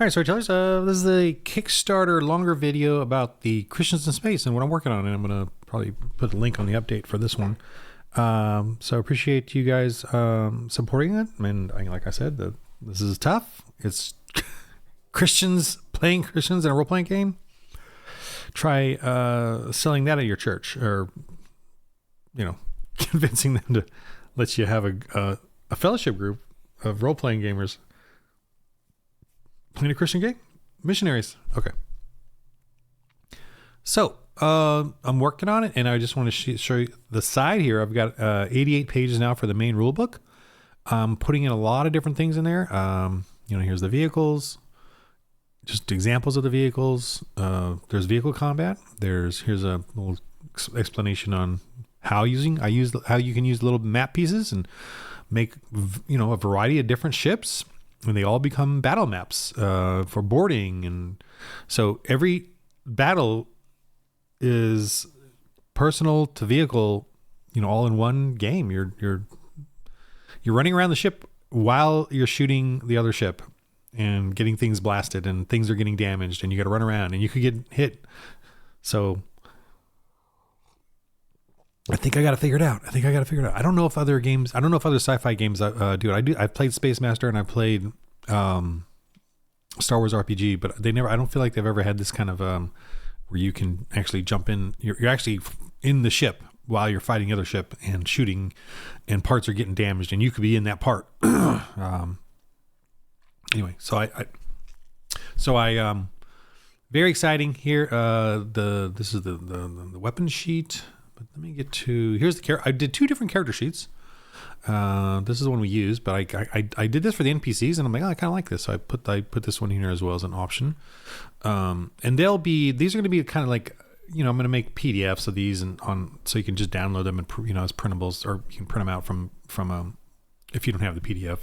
All right, storytellers. This is a Kickstarter longer video about the Christians in Space and what I'm working on, and I'm going to probably put a link on the update for this one. So I appreciate you guys supporting it. And like I said, this is tough. It's Christians playing Christians in a role-playing game. Try selling that at your church, or convincing them to let you have a fellowship group of role-playing gamers playing a Christian game. Missionaries. Okay. So I'm working on it, and I just want to show you the side here. I've got 88 pages now for the main rule book. I'm putting in a lot of different things in there. Here's the vehicles, just examples of the vehicles. There's vehicle combat. Here's a little explanation on how you can use little map pieces and make a variety of different ships, and they all become battle maps for boarding. And so every battle is personal to vehicle, all in one game. You're running around the ship while you're shooting the other ship and getting things blasted, and things are getting damaged, and you got to run around, and you could get hit. So I think I got to figure it out. I don't know if other sci-fi games do it. I've played Space Master, and I've played Star Wars RPG, but I don't feel like they've ever had this kind of where you can actually jump in. You're actually in the ship while you're fighting other ship and shooting, and parts are getting damaged, and you could be in that part. Anyway, so I very exciting here. This is the weapon sheet. But let me get to, here's the I did two different character sheets. This is the one we used, but I did this for the NPCs, and I'm like, I kind of like this, so I put this one here as well as an option. And these are going to be kind of like, I'm going to make PDFs of these so you can just download them and as printables, or you can print them out from if you don't have the PDF.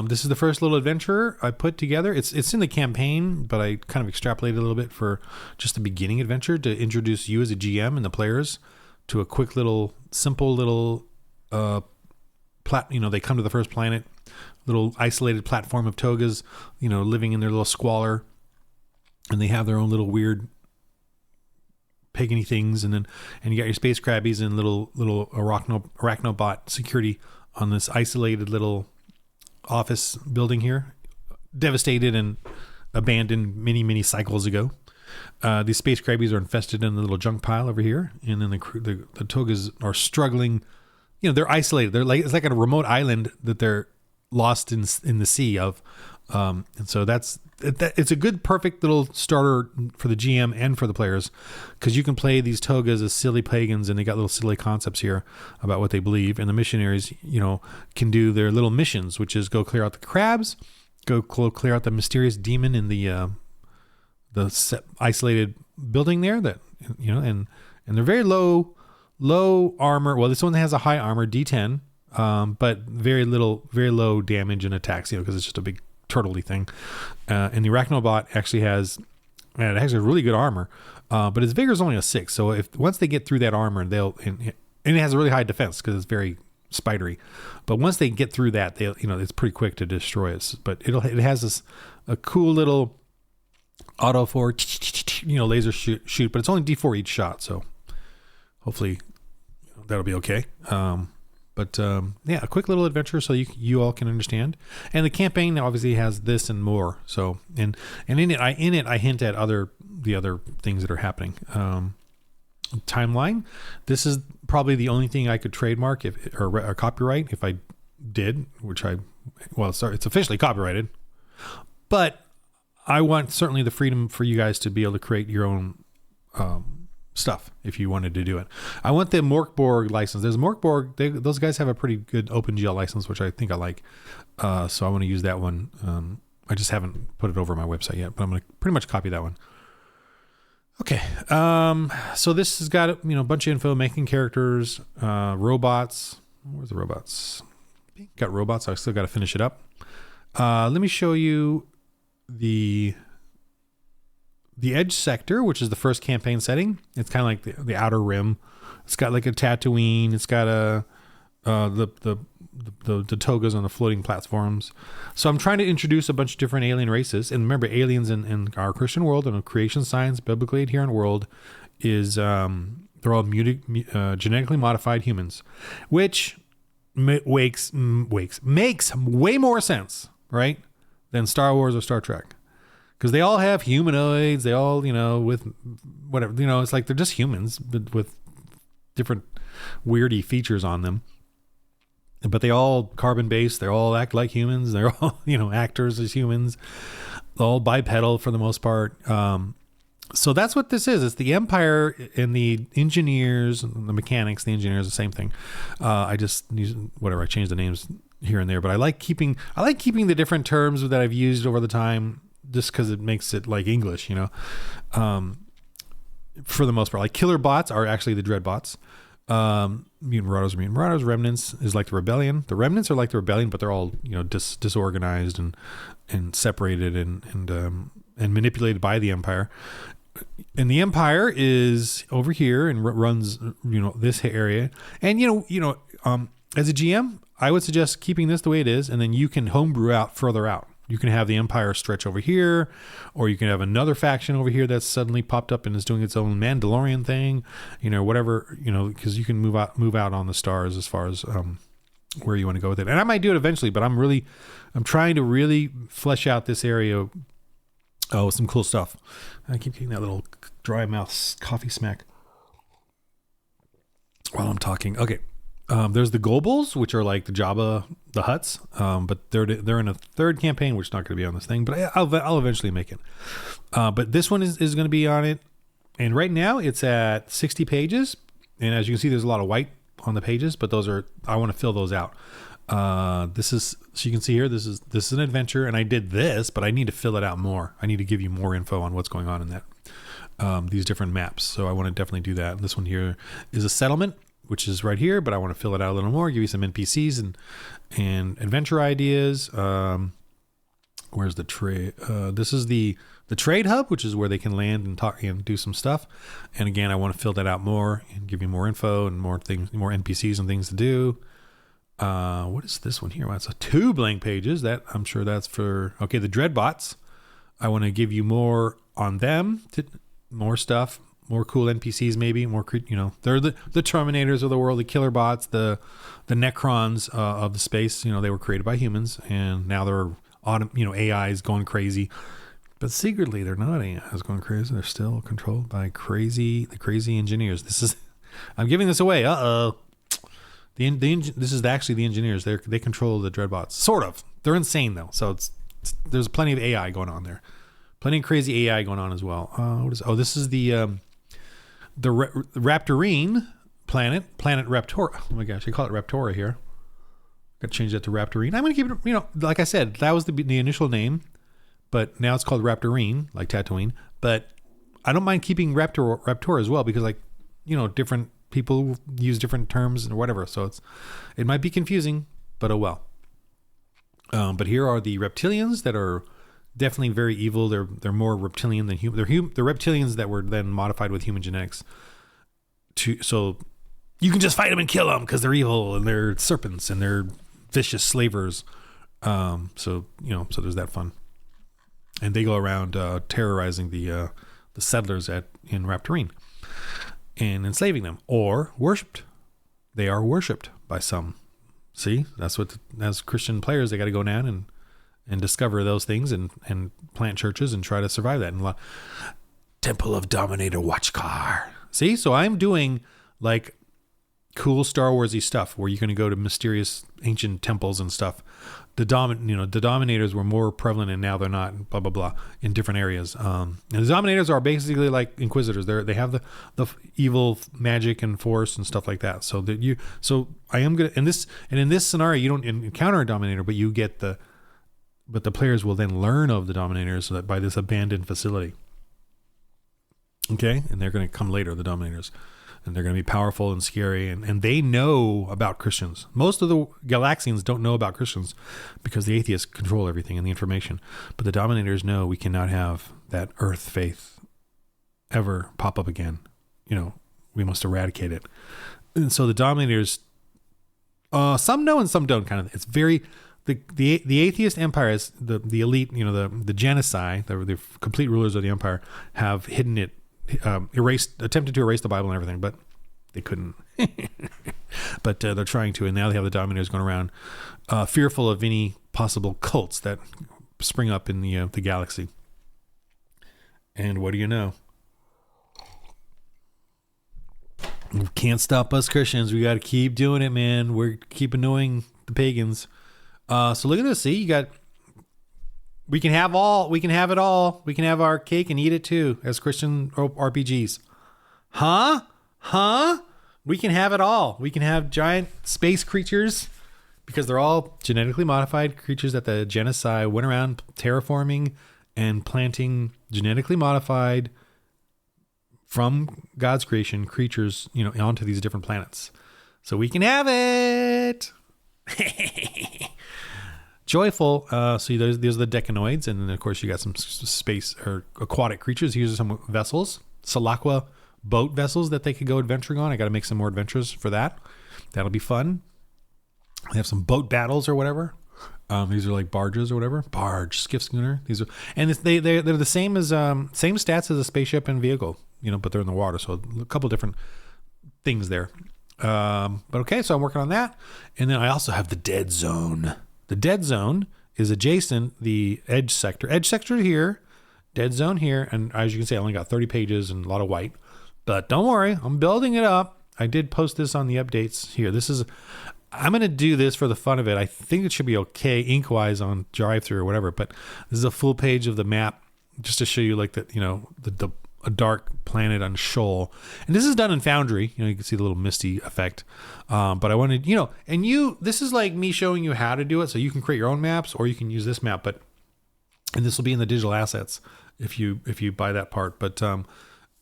This is the first little adventure I put together. It's in the campaign, but I kind of extrapolated a little bit for just the beginning adventure to introduce you as a GM and the players to a quick simple little they come to the first planet, little isolated platform of togas, living in their little squalor, and they have their own little weird pagany things, and you got your space crabbies and little arachnobot security on this isolated little office building here, devastated and abandoned many cycles ago. These space crabbies are infested in the little junk pile over here, and then the togas are struggling. They're isolated. It's like a remote island that they're lost in the sea of, and so it's a good, perfect little starter for the GM and for the players, because you can play these togas as silly pagans, and they got little silly concepts here about what they believe. And the missionaries, can do their little missions, which is go clear out the crabs, go clear out the mysterious demon in the isolated building there. That and they're very low armor. Well, this one has a high armor, D10, but very low damage and attacks, because it's just a big turtley thing. And the arachnobot actually has really good armor, but its vigor is only a 6. So once they get through that armor, and it has a really high defense because it's very spidery. But once they get through that, it's pretty quick to destroy it. But it has a cool little auto for laser shoot, but it's only D4 each shot. So hopefully that'll be okay. But a quick little adventure so you all can understand. And the campaign obviously has this and more. So and in it I hint at the other things that are happening. Timeline. This is probably the only thing I could trademark or copyright if I did, it's officially copyrighted. But I want certainly the freedom for you guys to be able to create your own stuff if you wanted to do it. I want the Morkborg license. There's Morkborg. Those guys have a pretty good OpenGL license, which I think I like. So I want to use that one. I just haven't put it over my website yet, but I'm going to pretty much copy that one. Okay. So this has got, a bunch of info, making characters, robots. Where's the robots? Got robots. I still got to finish it up. Let me show you the edge sector, which is the first campaign setting. It's kind of like the outer rim. It's got like a Tatooine. It's got the togas on the floating platforms. So I'm trying to introduce a bunch of different alien races. And remember, aliens in our Christian world and a creation science, biblically adherent world is they're all genetically modified humans, which makes way more sense, right, than Star Wars or Star Trek. Because they all have humanoids. They all, with whatever, it's like they're just humans but with different weirdy features on them. But they all carbon based. They all act like humans. They're all, actors as humans. All bipedal for the most part. So that's what this is. It's the Empire and the engineers, the mechanics, the engineers, the same thing. I just use I changed the names here and there, but I like keeping the different terms that I've used over the time, just because it makes it like English, for the most part. Like killer bots are actually the dread bots. Mutant Marauders are Mutant Marauders. Remnants is like the Rebellion. The Remnants are like the Rebellion, but they're all disorganized and separated and manipulated by the Empire. And the Empire is over here and runs this area. And as a GM, I would suggest keeping this the way it is, and then you can homebrew out further out. You can have the Empire stretch over here, or you can have another faction over here that's suddenly popped up and is doing its own Mandalorian thing, whatever, because you can move out on the stars as far as where you want to go with it. And I might do it eventually, but I'm trying to really flesh out this area. Oh, some cool stuff. I keep getting that little dry mouth coffee smack while I'm talking. Okay. There's the Gobles, which are like the Jabba, the Hutts, but they're in a third campaign, which is not going to be on this thing, but I'll eventually make it. But this one is going to be on it, and right now it's at 60 pages, and as you can see, there's a lot of white on the pages, but I want to fill those out. So you can see here, this is an adventure, and I did this, but I need to fill it out more. I need to give you more info on what's going on in that, these different maps. So I want to definitely do that. This one here is a settlement, which is right here, but I want to fill it out a little more, give you some NPCs and adventure ideas. Where's the trade? This is the trade hub, which is where they can land and talk and do some stuff. And again, I want to fill that out more and give you more info and more things, more NPCs and things to do. What is this one here? Well, it's 2 blank pages. That I'm sure that's for, okay, the Dreadbots. I want to give you more on them, more stuff, more cool NPCs, maybe more, they're the Terminators of the world, the killer bots, the Necrons of the space. They were created by humans, and now they're AIs going crazy. But secretly, they're not AIs going crazy. They're still controlled by the crazy engineers. I'm giving this away. This is actually the engineers. They control the Dreadbots. Sort of. They're insane though. So there's plenty of AI going on there. Plenty of crazy AI going on as well. This is the Raptorine planet Raptora. Oh my gosh, I call it Raptora here. Got to change that to Raptorine. I'm going to keep it, like I said, that was the initial name, but now it's called Raptorine, like Tatooine. But I don't mind keeping Raptor as well, because different people use different terms or whatever. So it might be confusing, but oh well. But here are the reptilians that are definitely very evil. They're more reptilian than human. They're reptilians that were then modified with human genetics. So you can just fight them and kill them because they're evil and they're serpents and they're vicious slavers. So there's that fun. And they go around terrorizing the settlers in Raptorine and enslaving them, or worshipped. They are worshipped by some. See, that's what as Christian players they got to go down and discover those things and plant churches and try to survive that. And Temple of Dominator Watchcar. See, so I'm doing like cool Star Warsy stuff where you're going to go to mysterious ancient temples and stuff. The Dominators were more prevalent and now they're not. Blah blah blah in different areas. And the Dominators are basically like Inquisitors. They have the evil magic and force and stuff like that. So I am gonna in this scenario you don't encounter a Dominator, but you get but the players will then learn of the Dominators by this abandoned facility. Okay, and they're going to come later, the Dominators. And they're going to be powerful and scary, and they know about Christians. Most of the Galaxians don't know about Christians because the atheists control everything and the information. But the Dominators know we cannot have that Earth faith ever pop up again. We must eradicate it. And so the Dominators Some know and some don't. Kind of. It's very the atheist empire is the elite. You know, the genocide, the complete rulers of the empire have hidden it, attempted to erase the Bible and everything, but they couldn't. But they're trying to, and now they have the Dominators going around, fearful of any possible cults that spring up in the galaxy. And what do you know? You can't stop us Christians. We got to keep doing it, man. We're keep annoying the pagans. So look at this. See, you got. We can have it all. We can have our cake and eat it too, as Christian RPGs. Huh? We can have it all. We can have giant space creatures because they're all genetically modified creatures that the genocide went around terraforming and planting genetically modified from God's creation creatures, onto these different planets. So we can have it. Joyful. So there's the Decanoids, and then of course you got some space or aquatic creatures. Here's some vessels, Salakwa boat vessels that they could go adventuring on. I got to make some more adventures for that. That'll be fun. They have some boat battles or whatever. These are like barges or whatever. Barge, skiff, schooner. These are, and they're the same as same stats as a spaceship and vehicle. But they're in the water, so a couple different things there. But okay, so I'm working on that, and then I also have the Dead Zone. The Dead Zone is adjacent the Edge Sector. Edge Sector here, Dead Zone here, and as you can see, I only got 30 pages and a lot of white. But don't worry, I'm building it up. I did post this on the updates here. I'm going to do this for the fun of it. I think it should be okay ink-wise on drive-through or whatever, but this is a full page of the map just to show you like a dark planet on Shoal. And this is done in Foundry. You can see the little misty effect. But I wanted, this is like me showing you how to do it. So you can create your own maps or you can use this map, and this will be in the digital assets if you buy that part. But,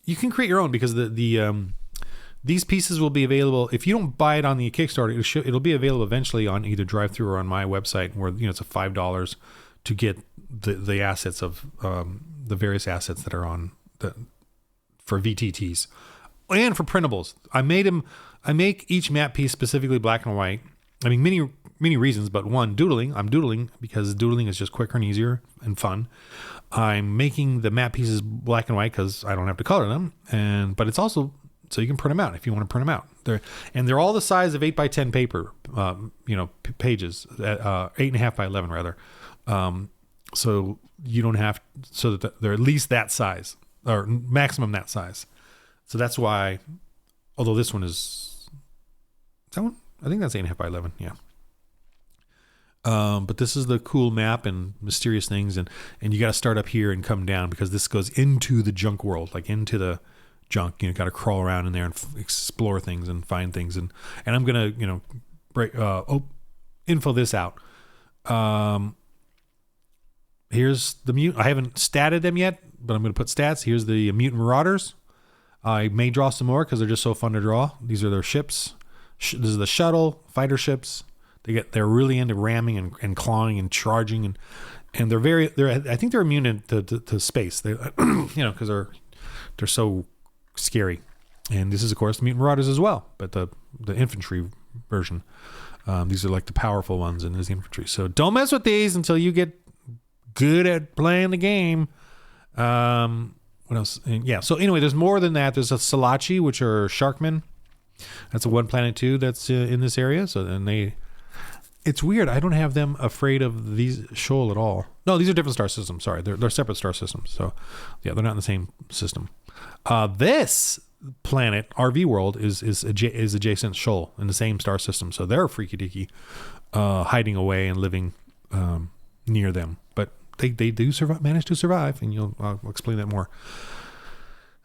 you can create your own because these pieces will be available. If you don't buy it on the Kickstarter, it'll be available eventually on either drive-through or on my website, where it's a $5 to get the assets of the various assets that are on for VTTs and for printables. I make each map piece specifically black and white. I mean, many reasons, but one, doodling. I'm doodling because doodling is just quicker and easier and fun. I'm making the map pieces black and white because I don't have to color them, but it's also so you can print them out if you want to print them out. They're all the size of 8x10 paper, pages, 8.5 by 11 rather. So you don't have so that they're at least that size or maximum that size. So that's why, although this one is that one, I think that's 8.5 by 11. Yeah. But this is the cool map and mysterious things, and you got to start up here and come down because this goes into the junk world, like into the junk. Got to crawl around in there and explore things and find things, and I'm gonna break info this out. Here's the mutant. I haven't statted them yet, but I'm gonna put stats. Here's the mutant marauders. I may draw some more because they're just so fun to draw. These are their ships. This is the shuttle fighter ships. They're really into ramming and clawing and charging and I think they're immune to space. They because they're so scary. And this is of course the mutant marauders as well, but the infantry version. These are like the powerful ones, and there's the infantry. So don't mess with these until you get good at playing the game. What else? And yeah. So anyway, there's more than that. There's a Salachi, which are Sharkmen. That's a one planet too. That's in this area. So then it's weird. I don't have them afraid of these Shoal at all. No, these are different star systems. Sorry, they're separate star systems. So yeah, they're not in the same system. This planet, RV World, is adjacent Shoal in the same star system. So they're freaky deaky, hiding away and living near them. But they do manage to survive, and I'll explain that more.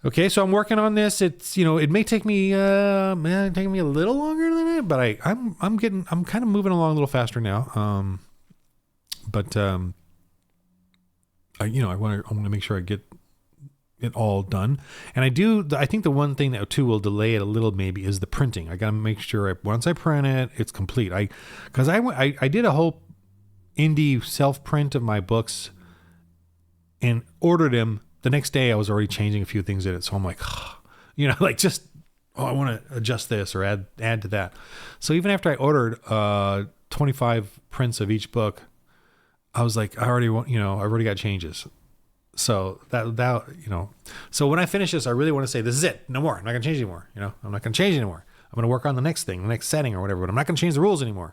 Okay, so I'm working on this. It's it may take me a little longer than it, but I'm kind of moving along a little faster now. I want to make sure I get it all done, and I think the one thing that too will delay it a little maybe is the printing. I got to make sure once I print it, it's complete. Because I did a whole indie self print of my books and ordered them. The next day I was already changing a few things in it. So I'm like, just I want to adjust this or add to that. So even after I ordered 25 prints of each book, I was like, I've already got changes. So so when I finish this, I really want to say, this is it. No more. I'm not going to change anymore. I'm not going to change anymore. I'm going to work on the next thing, the next setting or whatever, but I'm not going to change the rules anymore.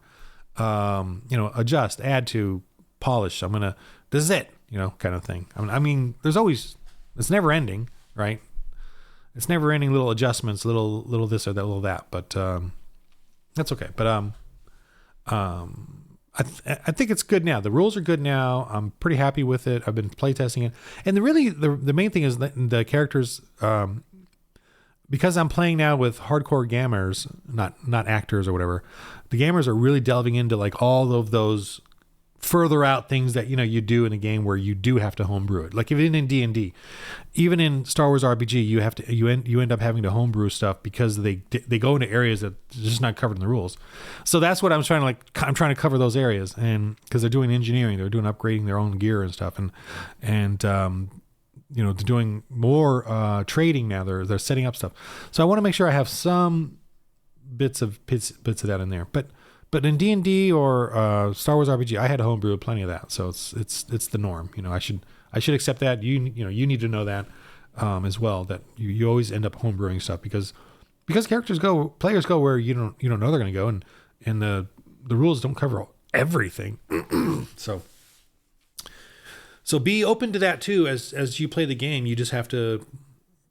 Adjust, add to, polish. This is it, kind of thing. I mean, it's never ending, right? It's never ending little adjustments, little this or that, little that, but, that's okay. But, I think it's good now. The rules are good now. I'm pretty happy with it. I've been playtesting it. And the main thing is that the characters, because I'm playing now with hardcore gamers, not actors or whatever, the gamers are really delving into like all of those further out things that, you do in a game where you do have to homebrew it. Like even in D&D, even in Star Wars RPG, you end up having to homebrew stuff because they go into areas that are just not covered in the rules. So that's what I'm trying to cover those areas, and because they're doing engineering, they're doing upgrading their own gear and stuff, and they're doing more trading now. They're setting up stuff. So I want to make sure I have some bits of that in there, but in D&D or Star Wars RPG, I had to homebrew plenty of that. So it's the norm. I should accept that. You need to know that as well, that you always end up homebrewing stuff because players go where you don't know they're going to go, and the rules don't cover everything. So be open to that too as you play the game. You just have to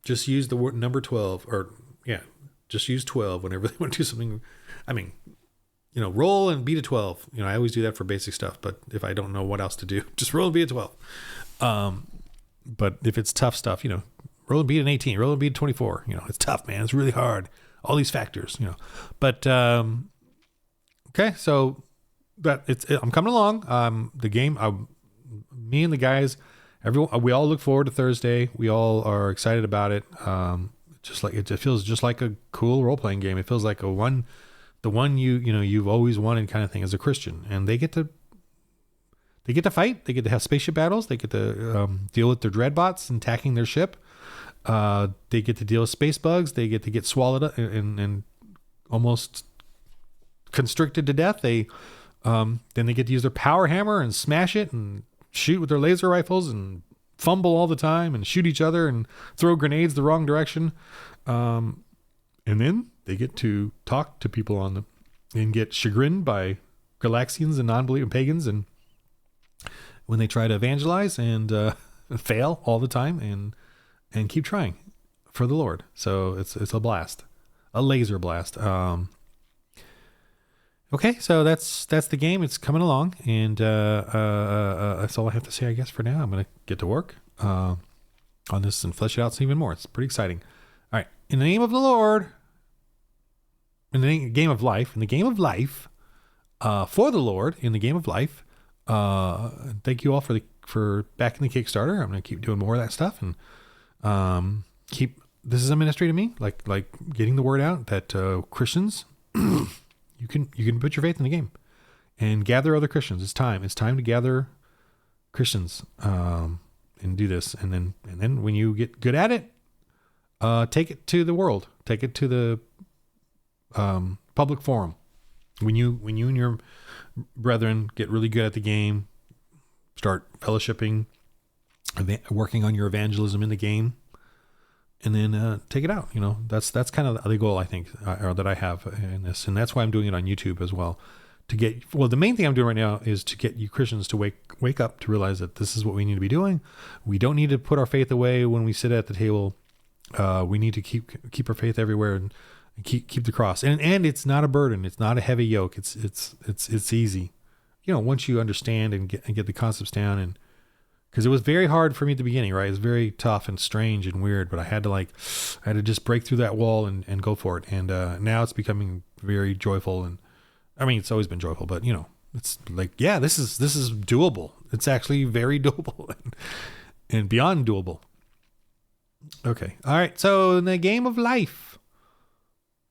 just use the word number 12, or just use 12 whenever they want to do something. I mean, roll and beat a 12. I always do that for basic stuff, but if I don't know what else to do, just roll and beat a 12. But if it's tough stuff, roll and beat an 18, roll and beat a 24. It's tough, man. It's really hard. All these factors, but, okay. So I'm coming along. The game, me and the guys, we all look forward to Thursday. We all are excited about it. It feels just like a cool role-playing game. It feels like the one you've always wanted kind of thing as a Christian, and they get to fight. They get to have spaceship battles. They get to deal with their dreadbots and attacking their ship. They get to deal with space bugs. They get swallowed up and almost constricted to death. Then they get to use their power hammer and smash it and shoot with their laser rifles and fumble all the time and shoot each other and throw grenades the wrong direction. And then they get to talk to people and get chagrined by Galaxians and non-believing pagans, and when they try to evangelize and fail all the time and keep trying for the Lord. So it's a blast, a laser blast. Okay, so that's the game. It's coming along, and that's all I have to say, I guess, for now. I'm gonna get to work on this and flesh it out even more. It's pretty exciting. All right, in the name of the Lord. In the game of life, for the Lord, in the game of life. Thank you all for backing the Kickstarter. I'm going to keep doing more of that stuff, and this is a ministry to me, like getting the word out that Christians, you can put your faith in the game and gather other Christians. It's time to gather Christians and do this, and then when you get good at it, take it to the world, take it to the public forum. When you and your brethren get really good at the game, start fellowshipping, working on your evangelism in the game, and then take it out. That's kind of the goal, I think, or that I have in this, and that's why I'm doing it on YouTube as well. The main thing I'm doing right now is to get you Christians to wake up, to realize that this is what we need to be doing. We don't need to put our faith away when we sit at the table. We need to keep our faith everywhere and keep the cross, and it's not a burden. It's not a heavy yoke. It's easy, once you understand and get the concepts down. And because it was very hard for me at the beginning, right? It was very tough and strange and weird, but I had to just break through that wall and go for it. And now it's becoming very joyful. And I mean, it's always been joyful, but it's like, yeah, this is doable. It's actually very doable and beyond doable. Okay. All right. So in the game of life,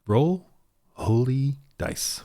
roll holy dice.